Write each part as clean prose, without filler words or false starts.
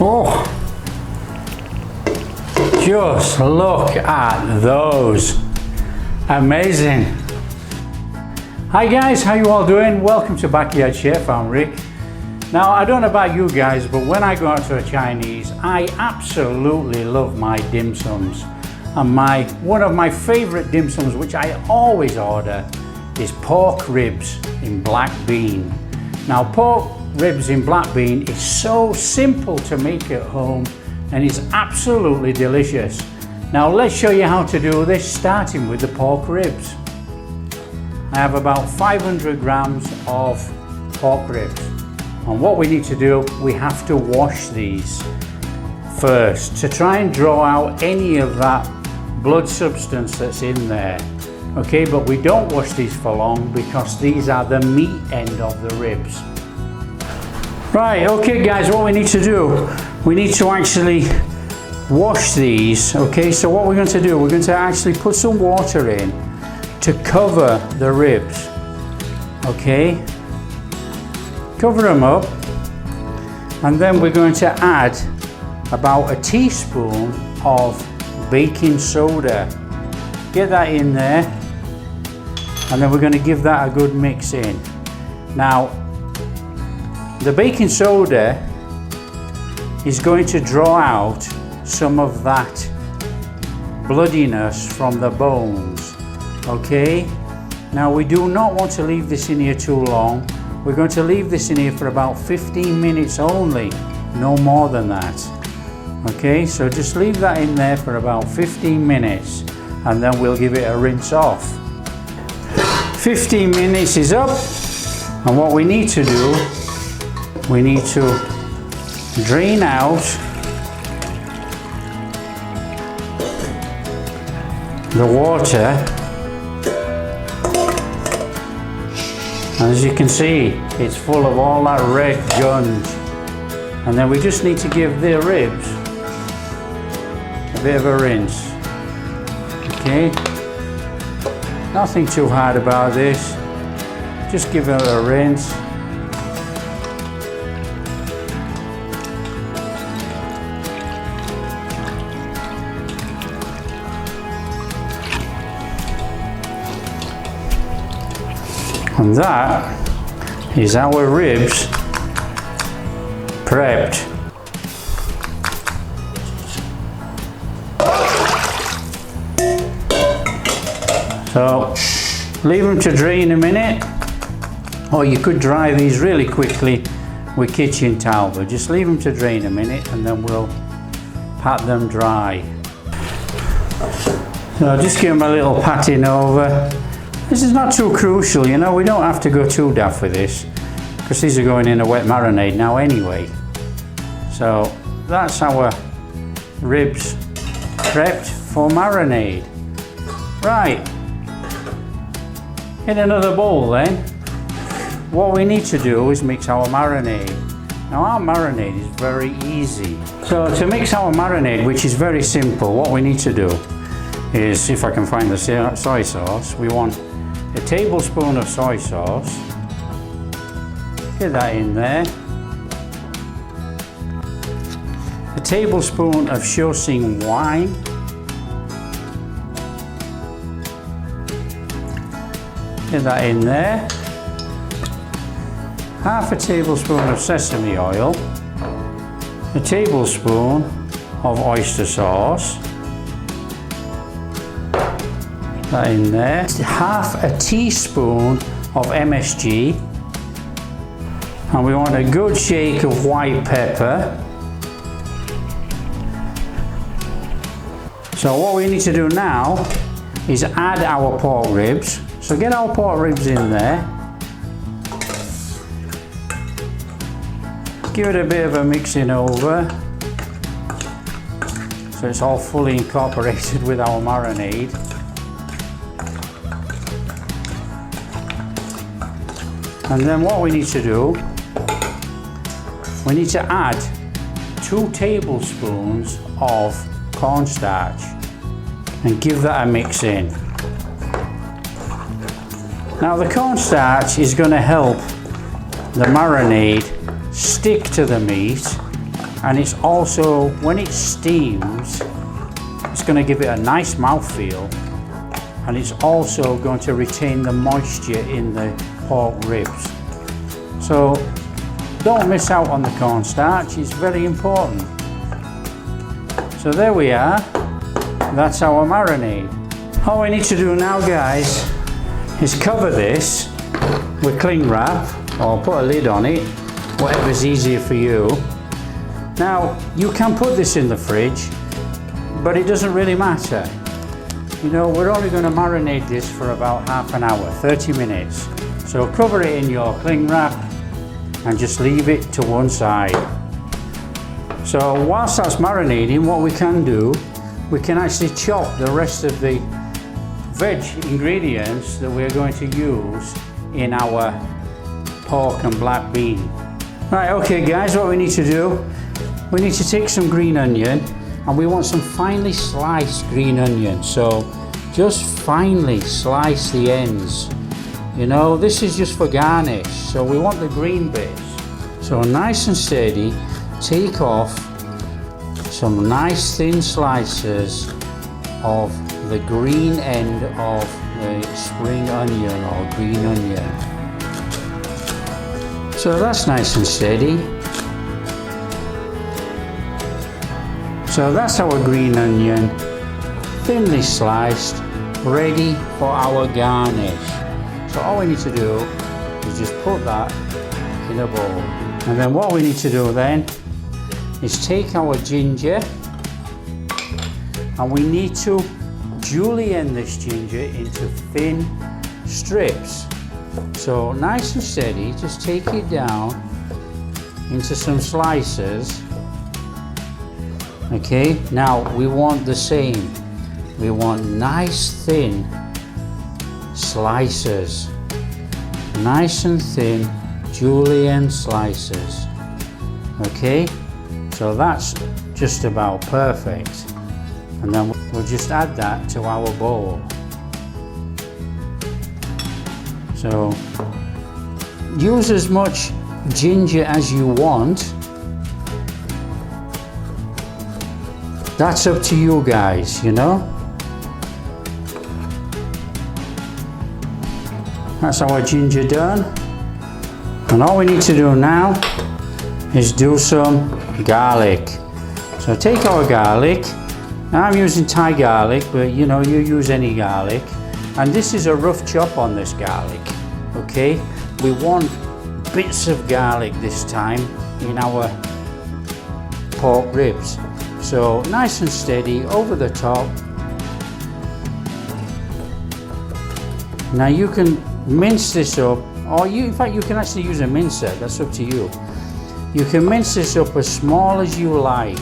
Oh, just look at those. Amazing. Hi guys, how you all doing? Welcome to Backyard Chef. I'm Rick. Now, I don't know about you guys, but when I go out to a Chinese, I absolutely love my dim sums. And one of my favorite dim sums, which I always order, is pork ribs in black bean. Now, pork ribs in black bean is so simple to make at home and it's absolutely delicious. Now, let's show you how to do this, starting with the pork ribs. I have about 500 grams of pork ribs. And what we need to do, we have to wash these first to try and draw out any of that blood substance that's in there. Okay, but we don't wash these for long because these are the meat end of the ribs. Right, okay guys, what we need to do, we need to actually wash these. Okay, so what we're going to do, we're going to actually put some water in to cover the ribs. Okay, cover them up, and then we're going to add about a teaspoon of baking soda. Get that in there, and then we're going to give that a good mix in. Now, the baking soda is going to draw out some of that bloodiness from the bones. Okay, now we do not want to leave this in here too long. We're going to leave this in here for about 15 minutes only, no more than that. Okay, so just leave that in there for about 15 minutes and then we'll give it a rinse off. 15 minutes is up, and what we need to do, we need to drain out the water. As you can see, it's full of all that red gunk. And then we just need to give the ribs a bit of a rinse. Okay, nothing too hard about this. Just give it a rinse. And that is our ribs prepped. So leave them to drain a minute, or you could dry these really quickly with kitchen towel, but just leave them to drain a minute and then we'll pat them dry. So just give them a little patting over. This is not too crucial, you know, we don't have to go too daft with this because these are going in a wet marinade now anyway. So that's our ribs prepped for marinade. Right, in another bowl then, what we need to do is mix our marinade. Now our marinade is very easy. So to mix our marinade, which is very simple, what we need to do is, if I can find the soy sauce, we want a tablespoon of soy sauce. Get that in there. A tablespoon of Shoesing wine. Get that in there. Half a tablespoon of sesame oil. A tablespoon of oyster sauce. That in there. Half a teaspoon of MSG, and we want a good shake of white pepper. So what we need to do now is add our pork ribs. So get our pork ribs in there. Give it a bit of a mixing over so it's all fully incorporated with our marinade. And then what we need to do, we need to add 2 tablespoons of cornstarch and give that a mix in. Now the cornstarch is going to help the marinade stick to the meat and it's also, when it steams, it's going to give it a nice mouthfeel, and it's also going to retain the moisture in the pork ribs. So don't miss out on the cornstarch, it's very important. So there we are, that's our marinade. All we need to do now, guys, is cover this with cling wrap, or put a lid on it, whatever's easier for you. Now, you can put this in the fridge, but it doesn't really matter. You know, we're only going to marinate this for about half an hour, 30 minutes. So cover it in your cling wrap and just leave it to one side. So whilst that's marinating, what we can do, we can actually chop the rest of the veg ingredients that we're going to use in our pork and black bean. Right, okay guys, what we need to do, we need to take some green onion, and we want some finely sliced green onion. So just finely slice the ends. You know, this is just for garnish, so we want the green bits. So nice and steady, take off some nice thin slices of the green end of the spring onion or green onion. So that's nice and steady. So that's our green onion, thinly sliced, ready for our garnish. So all we need to do is just put that in a bowl. And then what we need to do then is take our ginger, and we need to julienne this ginger into thin strips. So nice and steady, just take it down into some slices. Okay, now we want the same. We want nice thin slices. Nice and thin julienne slices. Okay, so that's just about perfect. And then we'll just add that to our bowl. So use as much ginger as you want. That's up to you guys, you know. That's our ginger done. And all we need to do now is do some garlic. So take our garlic. Now I'm using Thai garlic, but you know, you use any garlic. And this is a rough chop on this garlic, okay? We want bits of garlic this time in our pork ribs. So nice and steady over the top. Now you can mince this up, or in fact you can actually use a mincer, that's up to you. You can mince this up as small as you like,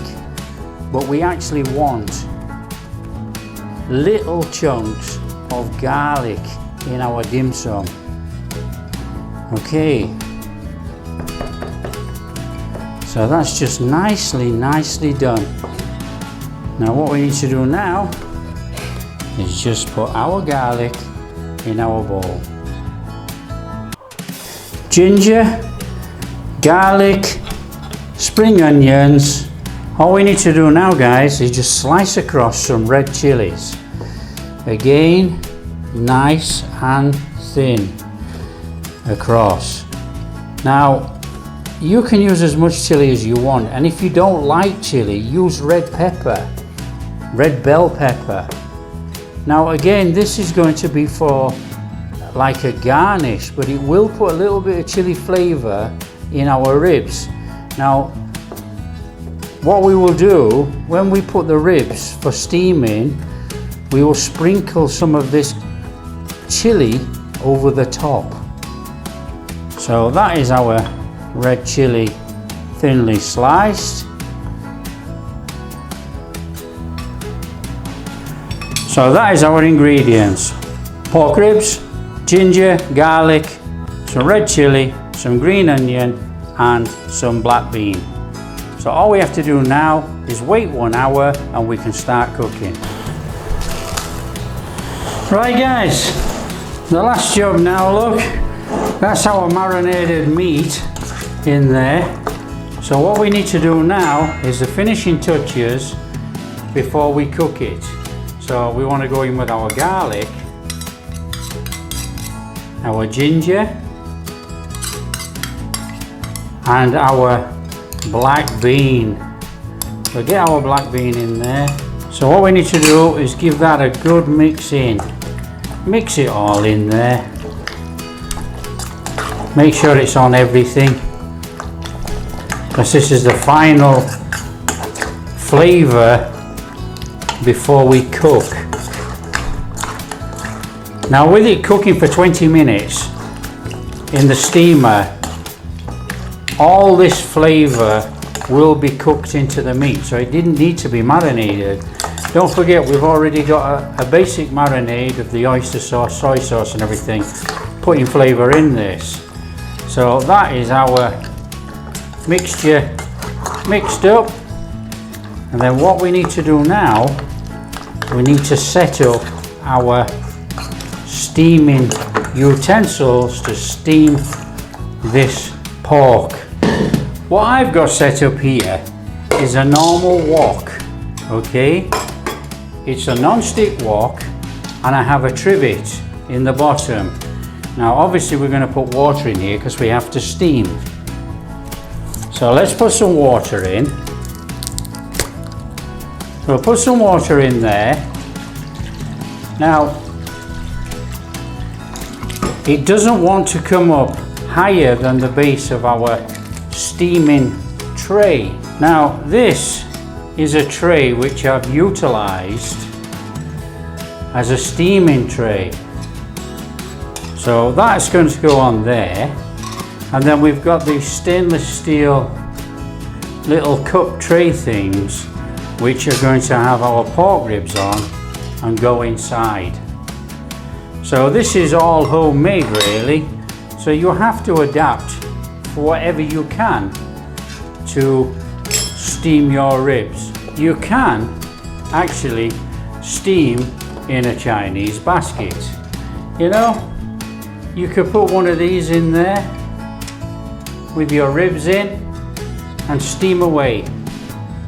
but we actually want little chunks of garlic in our dim sum. Okay, so that's just nicely done. Now what we need to do now is just put our garlic in our bowl. Ginger, garlic, spring onions. All we need to do now, guys, is just slice across some red chilies. Again, nice and thin across. Now, you can use as much chili as you want, and if you don't like chili, use red pepper, red bell pepper. Now again, this is going to be for like a garnish, but it will put a little bit of chili flavor in our ribs. Now, what we will do when we put the ribs for steaming, we will sprinkle some of this chili over the top. So that is our red chili, thinly sliced. So that is our ingredients: pork ribs, ginger, garlic, some red chili, some green onion, and some black bean. So all we have to do now is wait 1 hour and we can start cooking. Right guys, the last job now, look, that's our marinated meat in there. So what we need to do now is the finishing touches before we cook it. So we want to go in with our garlic, our ginger, and our black bean. So get our black bean in there. So what we need to do is give that a good mix in. Mix it all in there. Make sure it's on everything, because this is the final flavour before we cook. Now with it cooking for 20 minutes in the steamer, all this flavour will be cooked into the meat, so it didn't need to be marinated. Don't forget, we've already got a basic marinade of the oyster sauce, soy sauce and everything, putting flavour in this. So that is our mixture mixed up, and then what we need to do now, we need to set up our steaming utensils to steam this pork. What I've got set up here is a normal wok, okay? It's a non-stick wok, and I have a trivet in the bottom. Now obviously we're going to put water in here because we have to steam. So let's put some water in. We'll put some water in there. Now it doesn't want to come up higher than the base of our steaming tray. Now this is a tray which I've utilized as a steaming tray. So that's going to go on there, and then we've got these stainless steel little cup tray things which are going to have our pork ribs on and go inside. So this is all homemade really, so you have to adapt for whatever you can to steam your ribs. You can actually steam in a Chinese basket. You know, you could put one of these in there with your ribs in and steam away.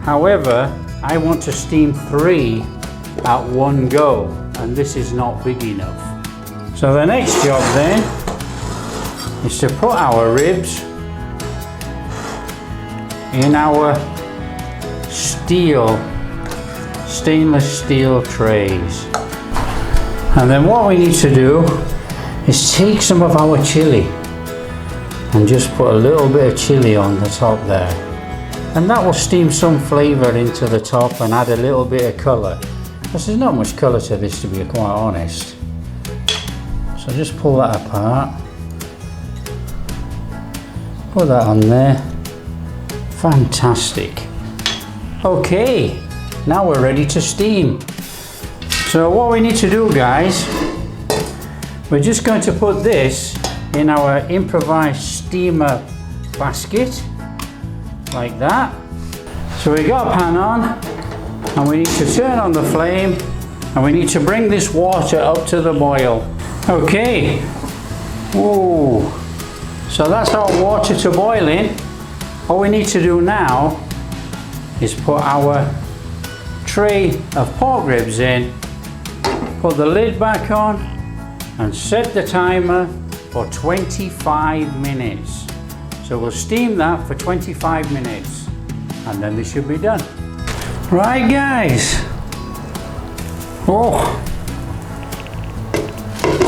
However, I want to steam 3 at one go, and this is not big enough. So the next job then is to put our ribs in our stainless steel trays. And then what we need to do is take some of our chili and just put a little bit of chili on the top there, and that will steam some flavour into the top and add a little bit of colour, because there's not much colour to this, to be quite honest. So just pull that apart, put that on there. Fantastic. Okay, now we're ready to steam. So what we need to do, guys, we're just going to put this in our improvised steamer basket, like that. So we got a pan on, and we need to turn on the flame, and we need to bring this water up to the boil. Okay. Ooh. So that's our water to boiling. All we need to do now is put our tray of pork ribs in, put the lid back on, and set the timer for 25 minutes. So we'll steam that for 25 minutes, and then this should be done. Right guys, oh,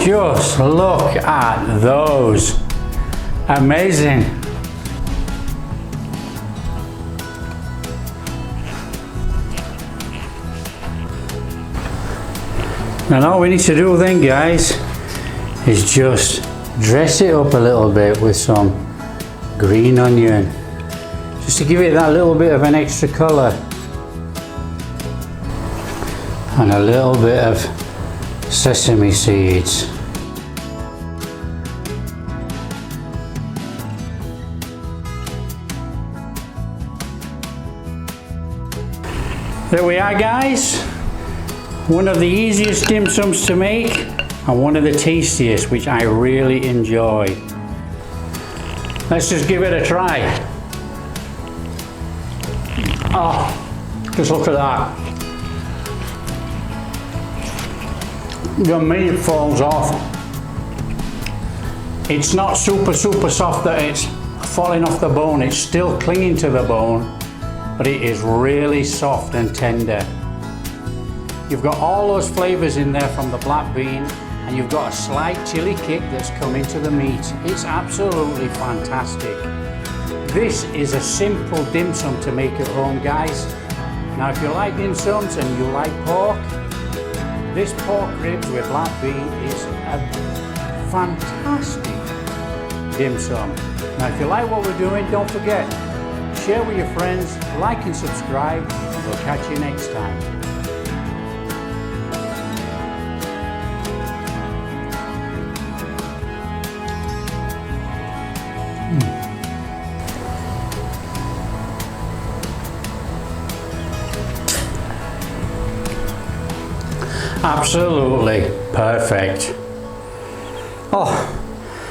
just look at those, amazing. And all we need to do then, guys, is just dress it up a little bit with some green onion, just to give it that little bit of an extra colour, and a little bit of sesame seeds. There we are, guys. One of the easiest dim sums to make, and one of the tastiest, which I really enjoy. Let's just give it a try. Oh, just look at that. The meat falls off. It's not super soft that it's falling off the bone. It's still clinging to the bone, but it is really soft and tender. You've got all those flavors in there from the black bean, and you've got a slight chili kick that's come into the meat. It's absolutely fantastic. This is a simple dim sum to make at home, guys. Now if you like dim sums and you like pork, this pork ribs with black bean is a fantastic dim sum. Now if you like what we're doing, don't forget, share with your friends, like and subscribe, and we'll catch you next time. Absolutely perfect. Oh.